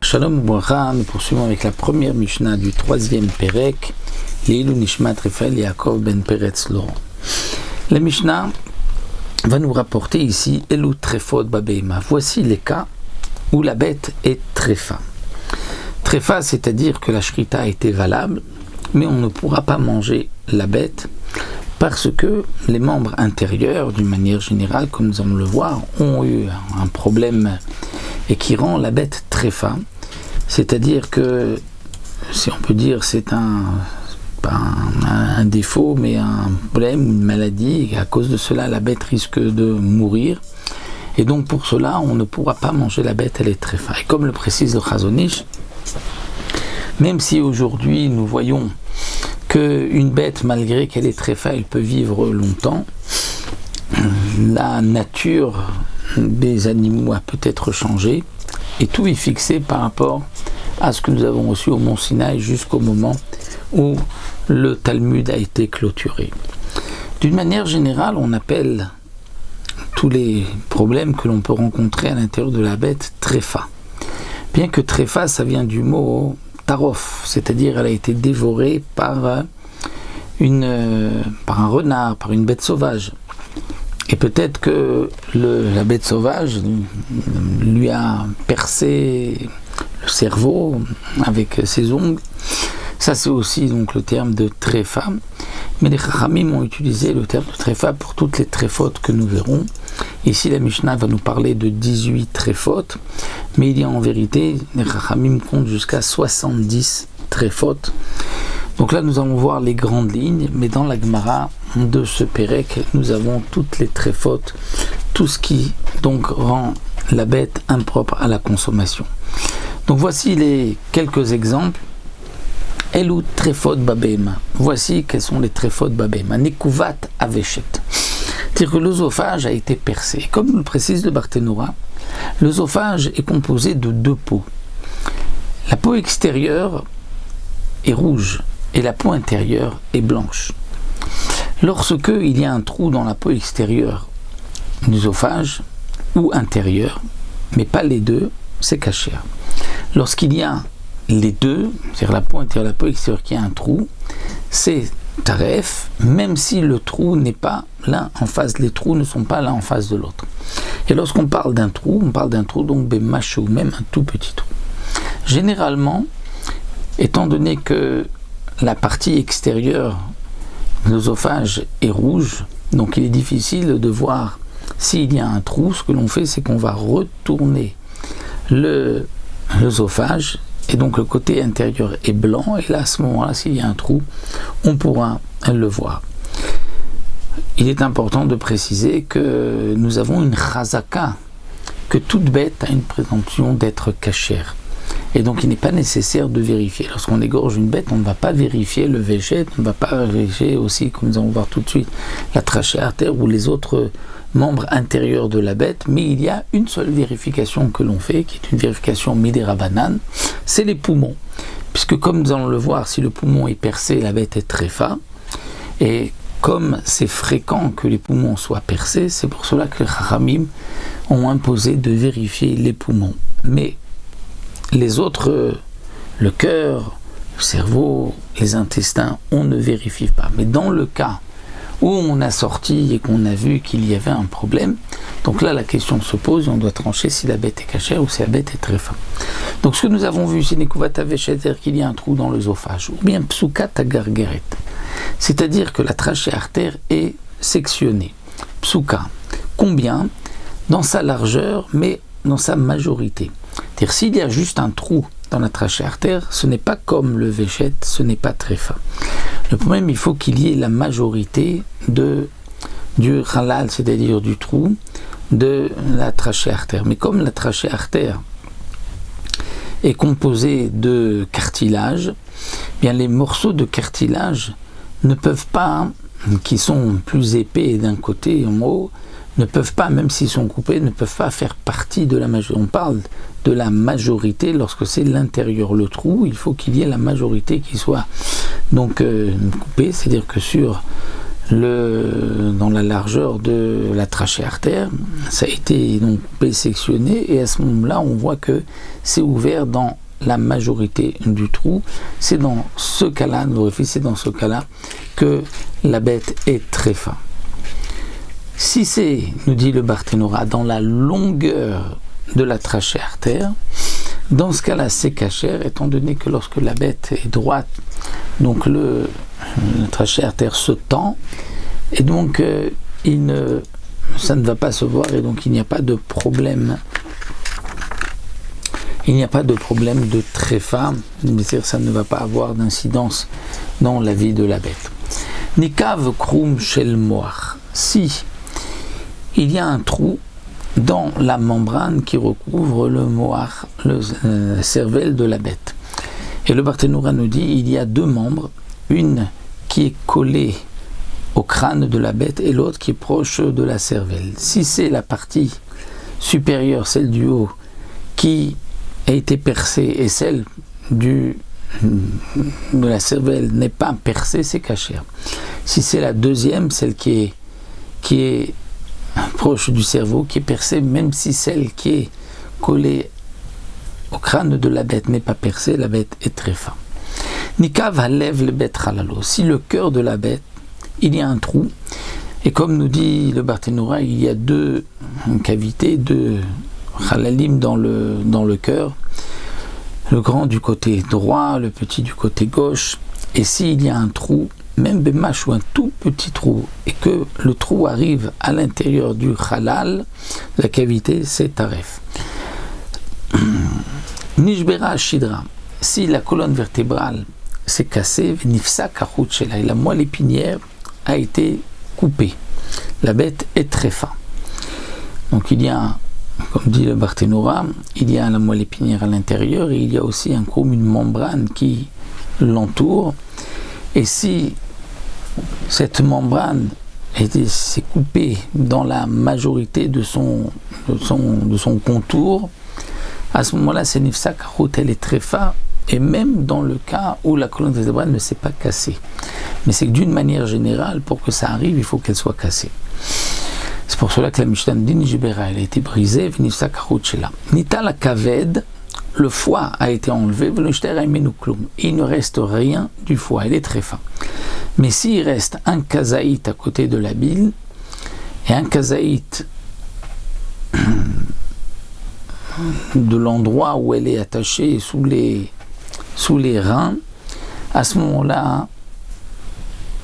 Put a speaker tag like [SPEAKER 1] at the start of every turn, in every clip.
[SPEAKER 1] Shalom Ubracha, nous poursuivons avec la première Mishnah du troisième Perek, Leilu Nishmat Raphaël Yaakov ben Peretz Laurent. La Mishnah va nous rapporter ici Elu Trefot Babeima. Voici les cas où la bête est tréfa. Tréfa, c'est-à-dire que la shrita était valable, mais on ne pourra pas manger la bête parce que les membres intérieurs, d'une manière générale, comme nous allons le voir, ont eu un problème et qui rend la bête tréfa. C'est-à-dire que, si on peut dire, c'est pas un défaut, mais un problème, une maladie, et à cause de cela, la bête risque de mourir. Et donc, pour cela, on ne pourra pas manger la bête, elle est tréfa. Et comme le précise le Chazon Ish, même si aujourd'hui nous voyons qu'une bête, malgré qu'elle est tréfa, elle peut vivre longtemps, la nature des animaux a peut-être changé et tout est fixé par rapport à ce que nous avons reçu au Mont Sinaï jusqu'au moment où le Talmud a été clôturé. D'une manière générale, on appelle tous les problèmes que l'on peut rencontrer à l'intérieur de la bête tréfa. Bien que tréfa, ça vient du mot tarof, c'est-à-dire elle a été dévorée par un renard, par une bête sauvage. Et peut-être que la bête sauvage lui a percé le cerveau avec ses ongles. Ça, c'est aussi donc le terme de tréfa. Mais les Chachamim ont utilisé le terme de tréfa pour toutes les tréfautes que nous verrons. Ici, la Mishnah va nous parler de 18 tréfautes. Mais il y a en vérité, les Chachamim comptent jusqu'à 70 tréfautes. Donc là, nous allons voir les grandes lignes, mais dans la Gemara de ce Pérec, nous avons toutes les tréfautes, tout ce qui donc rend la bête impropre à la consommation. Donc voici les quelques exemples. Elu Trefot Babema. Voici quels sont les Trefot Babema. Nekuvat Aveshet. C'est-à-dire que l'œsophage a été percé. Comme le précise le Barthénora, l'œsophage est composé de deux peaux. La peau extérieure est rouge et la peau intérieure est blanche. Lorsque il y a un trou dans la peau extérieure de l'œsophage ou intérieure, mais pas les deux, c'est caché. Lorsqu'il y a les deux, c'est-à-dire la peau intérieure et la peau extérieure qui a un trou, c'est taref, même si le trou n'est pas l'un en face, les trous ne sont pas l'un en face de l'autre. Et lorsqu'on parle d'un trou, on parle d'un trou donc bémaché ou même un tout petit trou. Généralement, étant donné que la partie extérieure de l'œsophage est rouge, donc il est difficile de voir s'il y a un trou. Ce que l'on fait, c'est qu'on va retourner l'œsophage, et donc le côté intérieur est blanc, et là, à ce moment-là, s'il y a un trou, on pourra le voir. Il est important de préciser que nous avons une chazaka, que toute bête a une présomption d'être cachère. Et donc il n'est pas nécessaire de vérifier. Lorsqu'on égorge une bête, on ne va pas vérifier le véget, on ne va pas vérifier aussi, comme nous allons voir tout de suite, la trachée artère ou les autres membres intérieurs de la bête, mais il y a une seule vérification que l'on fait, qui est une vérification midé rabanan, c'est les poumons. Puisque comme nous allons le voir, si le poumon est percé, la bête est tréfa, et comme c'est fréquent que les poumons soient percés, c'est pour cela que les Chachamim ont imposé de vérifier les poumons. Mais les autres, le cœur, le cerveau, les intestins, on ne vérifie pas. Mais dans le cas où on a sorti et qu'on a vu qu'il y avait un problème, donc là la question se pose et on doit trancher si la bête est cachère ou si la bête est tréfa. Donc ce que nous avons vu, c'est Nekuvat Aveshet, c'est-à-dire qu'il y a un trou dans l'œsophage, ou bien Psukat Agargeret, c'est-à-dire que la trachée artère est sectionnée. Psuka, combien? Dans sa largeur, mais dans sa majorité. C'est-à-dire s'il y a juste un trou dans la trachée artère, ce n'est pas comme le véchet, ce n'est pas tréfa. Le problème, il faut qu'il y ait la majorité du halal, c'est-à-dire du trou de la trachée artère. Mais comme la trachée artère est composée de cartilage, bien les morceaux de cartilage ne peuvent pas, qui sont plus épais d'un côté en haut, ne peuvent pas, même s'ils sont coupés, ne peuvent pas faire partie de la majorité. On parle de la majorité lorsque c'est l'intérieur, le trou, il faut qu'il y ait la majorité qui soit donc coupée, c'est-à-dire que sur dans la largeur de la trachée artère, ça a été donc sectionné, et à ce moment-là, on voit que c'est ouvert dans la majorité du trou. C'est dans ce cas-là, c'est dans ce cas-là que la bête est tréfa. Si c'est, nous dit le Barthénora, dans la longueur de la trachée artère, dans ce cas-là, c'est cachère, étant donné que lorsque la bête est droite, donc la trachée artère se tend, et donc ça ne va pas se voir, et donc il n'y a pas de problème. Il n'y a pas de problème de tréfa, c'est-à-dire ça ne va pas avoir d'incidence dans la vie de la bête. Nikav krum shel moach. Si il y a un trou dans la membrane qui recouvre le moach, le cervelle de la bête. Et le Barthénora nous dit il y a deux membres, une qui est collée au crâne de la bête et l'autre qui est proche de la cervelle. Si c'est la partie supérieure, celle du haut, qui a été percée et celle de la cervelle n'est pas percée, c'est cachère. Si c'est la deuxième, celle qui est proche du cerveau, qui est percée, même si celle qui est collée au crâne de la bête n'est pas percée, la bête est tréfa. Nikav halev le bet halalo. Si le cœur de la bête, il y a un trou, et comme nous dit le Barthénora, il y a deux cavités, deux halalim dans le cœur, le grand du côté droit, le petit du côté gauche, et s'il y a un trou, même bemash ou un tout petit trou, et que le trou arrive à l'intérieur du halal, la cavité, c'est taref. Nishbera shidra, si la colonne vertébrale s'est cassée, nifsa kachut shela, et la moelle épinière a été coupée, la bête est tréfa. Donc il y a, comme dit le Barthénora, il y a la moelle épinière à l'intérieur, et il y a aussi une membrane qui l'entoure, et si cette membrane s'est coupée dans la majorité de son contour, à ce moment-là, c'est nifsa kachut, elle est tréfa, et même dans le cas où la colonne vertébrale ne s'est pas cassée. Mais c'est que d'une manière générale, pour que ça arrive, il faut qu'elle soit cassée. C'est pour cela que la Mishnah dit Nijbera, elle a été brisée, Vinifsa kachut shela. Nita la kaved, le foie a été enlevé, et il ne reste rien du foie, il est très fin. Mais s'il reste un kazaït à côté de la bile, et un kazaït de l'endroit où elle est attachée sous les reins, à ce moment-là,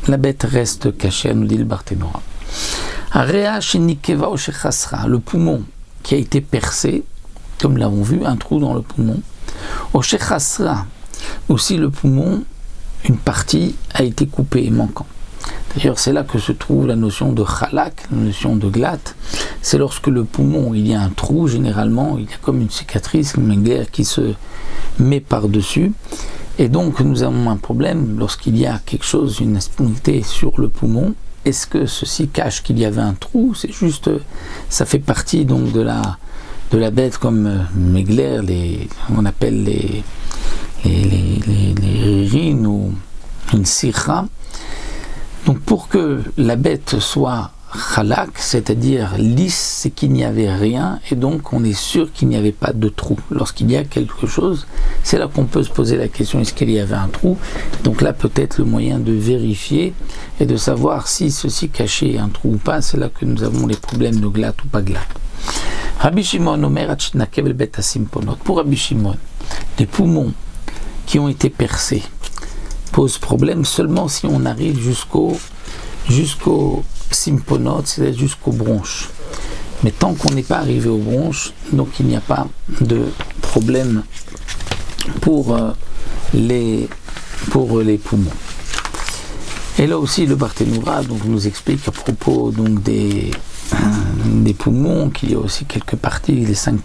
[SPEAKER 1] la bête reste cachée, nous dit le Barthénora. Le poumon qui a été percé, comme l'avons vu, un trou dans le poumon. Aussi le poumon, une partie a été coupée et manquant. D'ailleurs, c'est là que se trouve la notion de chalak, la notion de glatte. C'est lorsque le poumon, il y a un trou, généralement, il y a comme une cicatrice, une glaire qui se met par-dessus. Et donc, nous avons un problème lorsqu'il y a quelque chose, une aspérité sur le poumon. Est-ce que ceci cache qu'il y avait un trou? C'est juste, ça fait partie donc de la bête comme Megler, on appelle les rines ou une sirra. Donc pour que la bête soit chalak, c'est-à-dire lisse, c'est qu'il n'y avait rien, et donc on est sûr qu'il n'y avait pas de trou. Lorsqu'il y a quelque chose, c'est là qu'on peut se poser la question, est-ce qu'il y avait un trou? Donc là peut-être le moyen de vérifier et de savoir si ceci cachait un trou ou pas, c'est là que nous avons les problèmes de glatte ou pas glatte. Rabbi Shimon Omer Achnakev el bet asimponot. Pour Rabbi Shimon, les poumons qui ont été percés posent problème seulement si on arrive jusqu'au simponot, c'est-à-dire jusqu'aux bronches. Mais tant qu'on n'est pas arrivé aux bronches, donc il n'y a pas de problème pour les poumons. Et là aussi le Barthénora donc nous explique à propos donc des poumons qu'il y a aussi quelques parties, les 5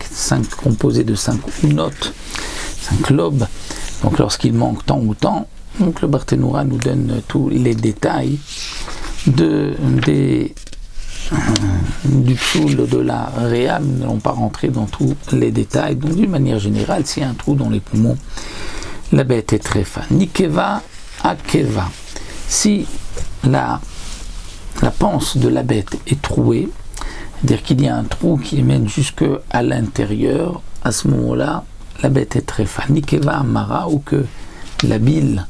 [SPEAKER 1] composés de 5 notes, 5 lobes. Donc lorsqu'il manque tant ou tant, donc le Barthénora nous donne tous les détails du psoul de la réa. Nous n'allons pas rentrer dans tous les détails. Donc d'une manière générale, s'il y a un trou dans les poumons, la bête est très fan. Nikeva akeva. Si la la panse de la bête est trouée, c'est-à-dire qu'il y a un trou qui mène jusqu'à l'intérieur, à ce moment-là, la bête est tréfa. Nikeva amara, ou que la bile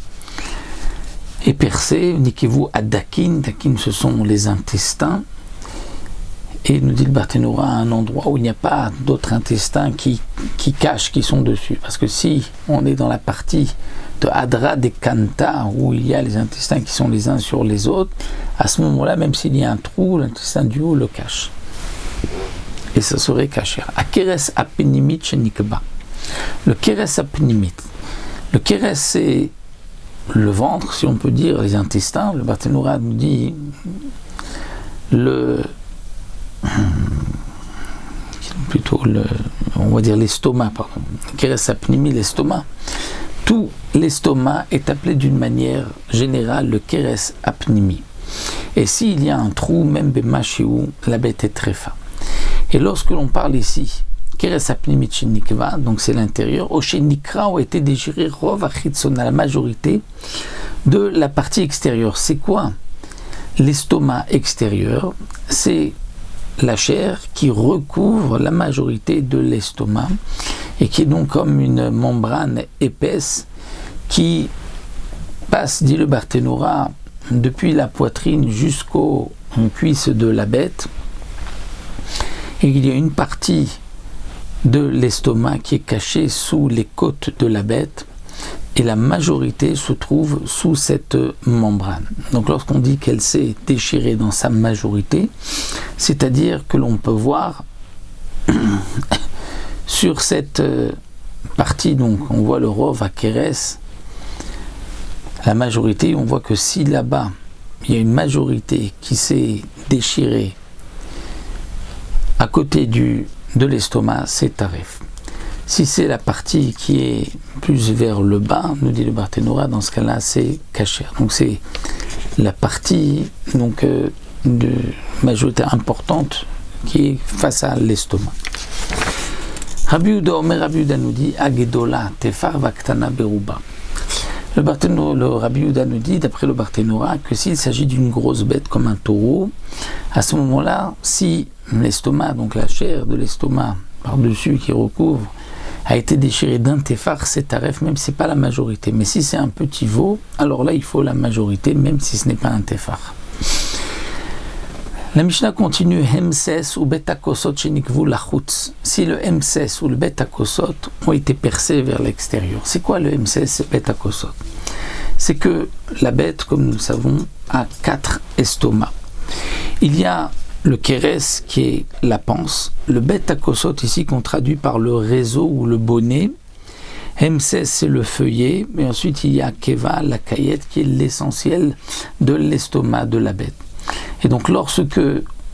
[SPEAKER 1] est percée, Nikevu adakin, dakin ce sont les intestins, et nous dit le Barthénora à un endroit où il n'y a pas d'autres intestins qui cachent, qui sont dessus. Parce que si on est dans la partie de Hadra des Kanta, où il y a les intestins qui sont les uns sur les autres, à ce moment-là, même s'il y a un trou, l'intestin du haut le cache. Et ça serait caché. Akeres apnimit shenikba. Le keres apnimit. Le keres, c'est le ventre, si on peut dire, les intestins. Le Barthénora nous dit plutôt on va dire l'estomac, pardon. Keres apnimi, l'estomac. Tout l'estomac est appelé d'une manière générale le keres apnimi. Et s'il y a un trou, même b'mashiou, la bête est tréfa. Et lorsque l'on parle ici, keres apnimi shenikva, donc c'est l'intérieur, au shenikra ont été déchirés rov achitzona, la majorité de la partie extérieure. C'est quoi l'estomac extérieur? C'est la chair qui recouvre la majorité de l'estomac et qui est donc comme une membrane épaisse qui passe, dit le Barthénora, depuis la poitrine jusqu'aux cuisses de la bête, et il y a une partie de l'estomac qui est cachée sous les côtes de la bête, et la majorité se trouve sous cette membrane. Donc lorsqu'on dit qu'elle s'est déchirée dans sa majorité, c'est-à-dire que l'on peut voir sur cette partie, donc on voit le rov à Keres, la majorité, on voit que si là-bas il y a une majorité qui s'est déchirée à côté de l'estomac, c'est tarif. Si c'est la partie qui est plus vers le bas, nous dit le Barthénora, dans ce cas-là, c'est cacher. Donc c'est la partie de majorité importante qui est face à l'estomac. Rabbi Yehuda nous dit Agedola tefar vaktana beruba. Le Rabbi Yehuda nous dit, d'après le Barthénora, que s'il s'agit d'une grosse bête comme un taureau, à ce moment-là, si l'estomac, donc la chair de l'estomac par-dessus qui recouvre, a été déchiré d'un tefar, c'est taref, même si ce n'est pas la majorité. Mais si c'est un petit veau, alors là il faut la majorité, même si ce n'est pas un tefar. La Mishnah continue, Hemses ou betakosot shenikvu lachutz. Si le Hemses ou le betakosot ont été percés vers l'extérieur. C'est quoi le Hemses et betakosot? C'est que la bête, comme nous le savons, a 4 estomacs. Il y a le keres qui est la panse, le betakosot ici qu'on traduit par le réseau ou le bonnet, Hemses c'est le feuillet, mais ensuite il y a keva, la caillette qui est l'essentiel de l'estomac de la bête. Et donc lorsque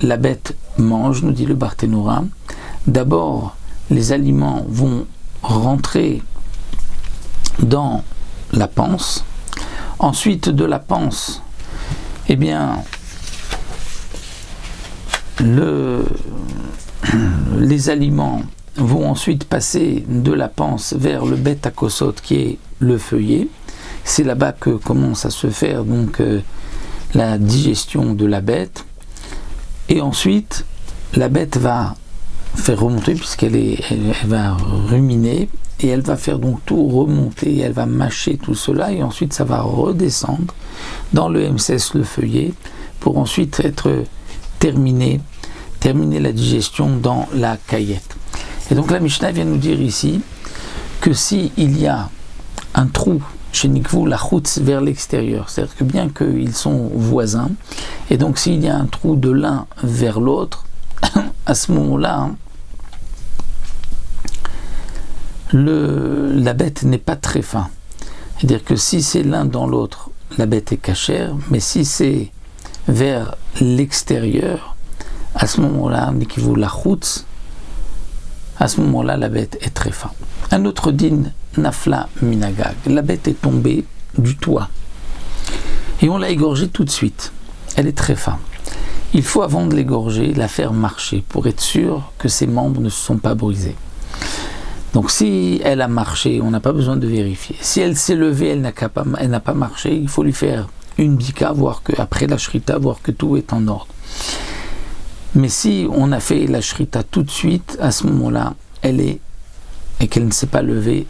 [SPEAKER 1] la bête mange, nous dit le Barthénora, d'abord les aliments vont rentrer dans la panse, ensuite de la panse, eh bien les aliments vont ensuite passer de la panse vers le betakosot qui est le feuillet. C'est là-bas que commence à se faire donc la digestion de la bête, et ensuite la bête va faire remonter, puisqu'elle va ruminer, et elle va faire donc tout remonter, elle va mâcher tout cela, et ensuite ça va redescendre dans le MCS, le feuillet, pour ensuite être terminer la digestion dans la caillette. Et donc la Mishnah vient nous dire ici que si il y a un trou chez Nikvu, la chutz vers l'extérieur, c'est-à-dire que bien qu'ils sont voisins, et donc s'il y a un trou de l'un vers l'autre, à ce moment-là, la bête n'est pas très fin. C'est-à-dire que si c'est l'un dans l'autre, la bête est cachère, mais si c'est vers l'extérieur, à ce moment-là, Nikvu, la chutz, à ce moment-là, la bête est très fin. Un autre din, Nafla Minagag. La bête est tombée du toit. Et on l'a égorgée tout de suite. Elle est très fin. Il faut, avant de l'égorger, la faire marcher pour être sûr que ses membres ne se sont pas brisés. Donc si elle a marché, on n'a pas besoin de vérifier. Si elle s'est levée, elle n'a pas marché, il faut lui faire une bika, voir que après la shrita, voir que tout est en ordre. Mais si on a fait la shrita tout de suite, à ce moment-là, et qu'elle ne s'est pas levée,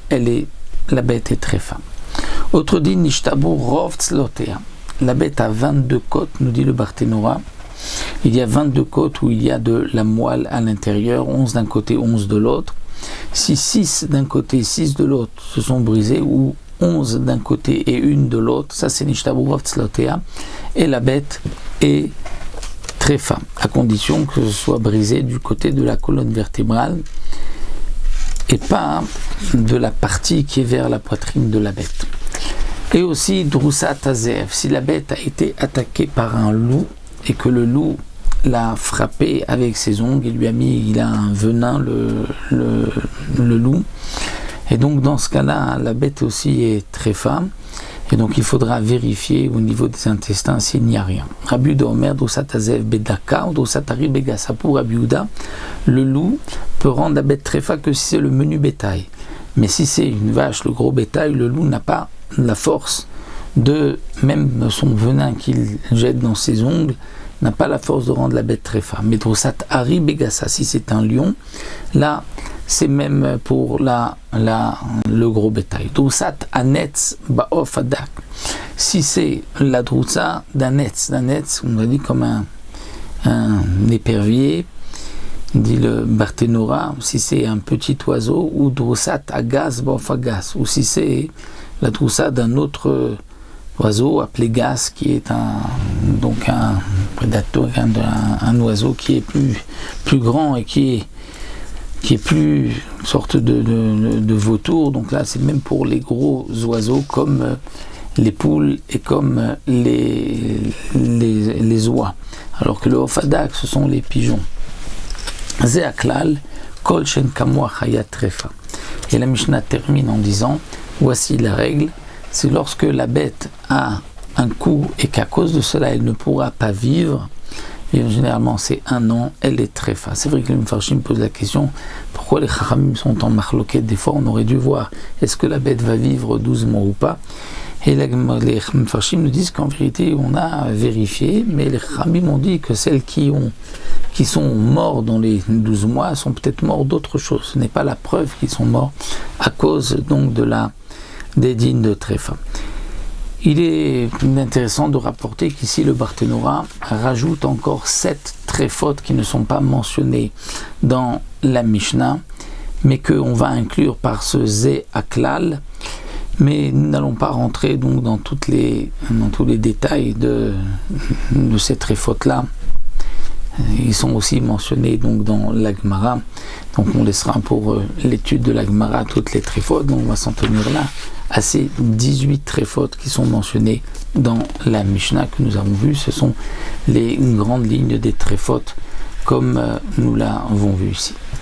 [SPEAKER 1] la bête est tréfa. Autre dit, nishtabu rov tzlotea. La bête a 22 côtes, nous dit le Barthénora. Il y a 22 côtes où il y a de la moelle à l'intérieur, 11 d'un côté, 11 de l'autre. Si 6 d'un côté, 6 de l'autre se sont brisés, ou 11 d'un côté et une de l'autre, ça c'est nishtabu rov tzlotea, et la bête est tréfa, à condition que ce soit brisé du côté de la colonne vertébrale et pas de la partie qui est vers la poitrine de la bête. Et aussi Droussat Azev, si la bête a été attaquée par un loup et que le loup l'a frappé avec ses ongles, il a un venin, le loup, et donc dans ce cas-là, la bête aussi est tréfa. Et donc il faudra vérifier au niveau des intestins s'il n'y a rien. Rabbi Yehuda Omer, Droussat Azev Bedaka, ou Droussat Ari Begasa. Pour Rabbi Yehuda, le loup peut rendre la bête tréfa que si c'est le menu bétail. Mais si c'est une vache, le gros bétail, le loup n'a pas la force de, même son venin qu'il jette dans ses ongles, n'a pas la force de rendre la bête tréfa. Mais Droussat Ari Begasa, si c'est un lion, là, c'est même pour le gros bétail. Droussat Anetz Baof Adak. Si c'est la droussa d'Anetz, on a dit comme un épervier, dit le Barthénora, si c'est un petit oiseau, ou Droussat Agas Baof Agas, ou si c'est la droussa d'un autre oiseau appelé gas, qui est un prédateur, un oiseau qui est plus grand et qui est plus une sorte de vautour. Donc là, c'est même pour les gros oiseaux comme les poules et comme les oies. Alors que le ofadak, ce sont les pigeons. Zeaklal, kol shen kamwa chayat trefa. Et la Mishnah termine en disant, voici la règle, c'est lorsque la bête a un coup et qu'à cause de cela, elle ne pourra pas vivre, et généralement c'est 1 an, elle est tréfa. C'est vrai que les Mefarshim posent la question, pourquoi les Chachamim sont en marloquette? Des fois on aurait dû voir, est-ce que la bête va vivre 12 mois ou pas? Et les Mefarshim nous disent qu'en vérité on a vérifié, mais les Chachamim ont dit que celles qui sont morts dans les 12 mois sont peut-être morts d'autre chose. Ce n'est pas la preuve qu'ils sont morts à cause donc des dînes de tréfa. Il est intéressant de rapporter qu'ici le Barthénora rajoute encore 7 tréfotes qui ne sont pas mentionnées dans la Mishnah, mais qu'on va inclure par ce Zé Aklal. Mais nous n'allons pas rentrer donc dans tous les détails de ces tréfotes-là. Ils sont aussi mentionnés donc dans la Gemara. Donc on laissera pour l'étude de la Gemara toutes les tréfotes. Donc on va s'en tenir là à ces 18 tréfotes qui sont mentionnées dans la Mishnah que nous avons vue. Ce sont les grandes lignes des tréfotes comme nous l'avons vu ici.